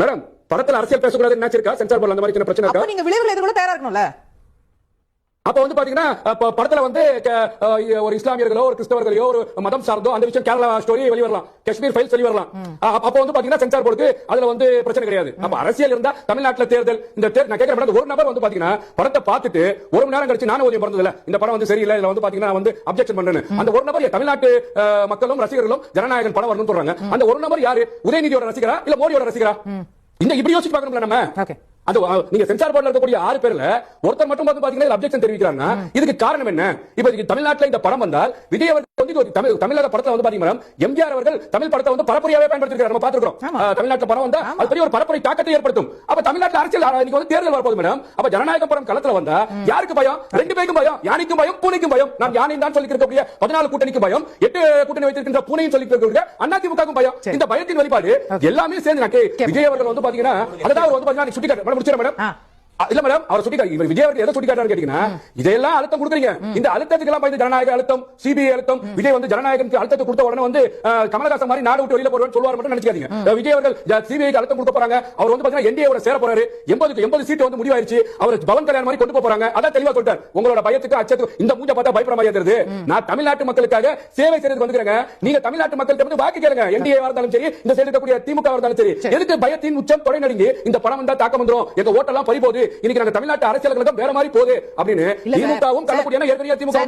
Madam படத்துல அரசியல் பேசக்கூடாது என்ன இருக்கா? சென்சார் போர்டு அந்த மாதிரி பிரச்சனை இருக்கா? நீங்க விளைவுகளை எதிர்கொள்ள தயாரா இருக்கணும்ல. அப்ப வந்து பாத்தீங்கன்னா படத்துல வந்து ஒரு இஸ்லாமியர்களோ ஒரு கிறிஸ்தவர்களோ ஒரு மதம் சார்ந்தோ அந்த விஷயம் கேரளா ஸ்டோரி வெளிய வரலாம், காஷ்மீர் ஃபைல்ஸ் வெளிய வரலாம். அப்ப வந்து பாத்தீங்கன்னா சென்சார் போர்டுக்கு அதுல வந்து பிரச்சனை கிடையாது. அப்ப அரசியல் இருந்தா தமிழ்நாட்டுல தேர்தல் இந்த நான் கேக்குறேன், ஒரு நபர் வந்து பாத்தீங்கன்னா படத்தை பார்த்துட்டு ஒரு மணி நேரம் கழிச்சு நானும் பிறந்தது இல்ல இந்த படம் வந்து சரியில்லை இதுல வந்து பாத்தீங்கன்னா வந்து அப்ஜெக்ஷன் பண்றேன்னு அந்த ஒரு நபர் தமிழ்நாட்டு மக்களும் ரசிகர்களும் ஜனநாயகன் படம் வரணும்னு சொல்றாங்க. அந்த ஒரு நபர் யாரு? உதயநிதியோட ரசிகரா இல்ல மோடியோட ரசிகரா? இந்த இப்படி யோசிச்சு பார்க்கணும்ல நம்ம. அது நீங்க சென்சார் போர்டுல இருக்கக்கூடிய 6 பேர்ல ஒருத்தர் மட்டும் வந்து பாத்தீங்கன்னா அப்ஜெக்ஷன் தெரிவிக்கிறாங்க. இதுக்கு காரணம் என்ன? இப்ப தமிழ்நாட்டுல இந்த படம் வந்தால் விஜய் அவர்கள் வந்து தமிழக படத்துல வந்து பாத்தீங்கன்னா எம்ஜிஆர் அவர்கள் தமிழ் படத்தை வந்து பரப்புரையாவே பயன்படுத்திருக்காரு. நம்ம பாத்துக்கிறோம். தமிழ்நாட்டுல படம் வந்தா அது பெரிய ஒரு பரப்புரை தாக்கத்தை ஏற்படுத்தும். அப்ப தமிழ்நாட்டுல அரசியல் இன்னைக்கு வந்து தேர்தல் வரப்போகுது மேடம். அப்ப ஜனநாயக படம் களத்துல வந்தா யாருக்கு பயம்? 2 பேருக்கும் பயம். யானைக்கும் பயம், பூனைக்கும் பயம். நான் யானை தான் சொல்லி இருக்கக்கூடிய 14 கூட்டணிக்கு பயம், 8 கூட்டணி வைத்திருக்கின்ற பூனையும் சொல்லி இருக்கக்கூடிய அதிமுகவுக்கும் பயம். இந்த பயத்தின் வெளிப்பாடு எல்லாமே சேர்ந்து விஜய் அவர்கள் வந்து பாத்தீங்கன்னா அதாவது வந்து பாத்தீங்கன்னா சுட்டிக்காட்டு முடிச்சிட மேடம். இல்ல மேடம் அவர் சுட்டிக்காட்டு விஜய் அவர்கள் எதை சுட்டிக்காட்டாரு கேட்டீங்கன்னா இதெல்லாம் அழுத்தம் கொடுக்குறீங்க. இந்த அழுத்தத்துக்கு எல்லாம் ஜனநாயக அழுத்தம், சிபிஐ அழுத்தம், விஜய் வந்து ஜனநாயகனுக்கு அழுத்தத்தை கொடுத்த உடனே வந்து கமலஹாசன் மாதிரி நாடு விட்டு வெளியில போறேன்னு சொல்லுவார் மட்டும் நினைச்சுக்காதீங்க. விஜய் அவர்கள் சிபிஐக்கு அழுத்தம் கொடுக்க போறாங்க. அவர் வந்து பாத்தீங்கன்னா என்டிஏ சேர போறாரு. 80 சீட் வந்து முடிவாயிருச்சு. அவர் பவன் கல்யாண் மாதிரி கொண்டு போறாங்க. அதான் தெளிவா சொல்லிட்டார். உங்களோட பயத்துக்கு அச்சத்துக்கு இந்த மூஞ்ச பார்த்தா பயப்பட மாதிரி தெரியுது. நான் தமிழ்நாட்டு மக்களுக்காக சேவை செய்யறதுக்கு வந்துக்கிறேங்க. நீங்க தமிழ்நாட்டு மக்கள்கிட்ட வந்து வாக்கு கேளுங்க. என்டிஏ இருந்தாலும் சரி, இந்த சைடு இருக்கக்கூடிய திமுக இருந்தாலும் சரி, எதுக்கு பயத்தின் உச்சம் தொடை நடுங்கி இந்த படம் வந்தா தாக்கம் வந்துரும், எங்க ஓட்டெல்லாம் பறி போகுது, இன்னைக்கு நாங்க தமிழ்நாட்டு அரசியல் வேற மாதிரி போகுது அப்படின்னு திமுகவும் தள்ளக்கூடிய ஏற்கனவே திமுக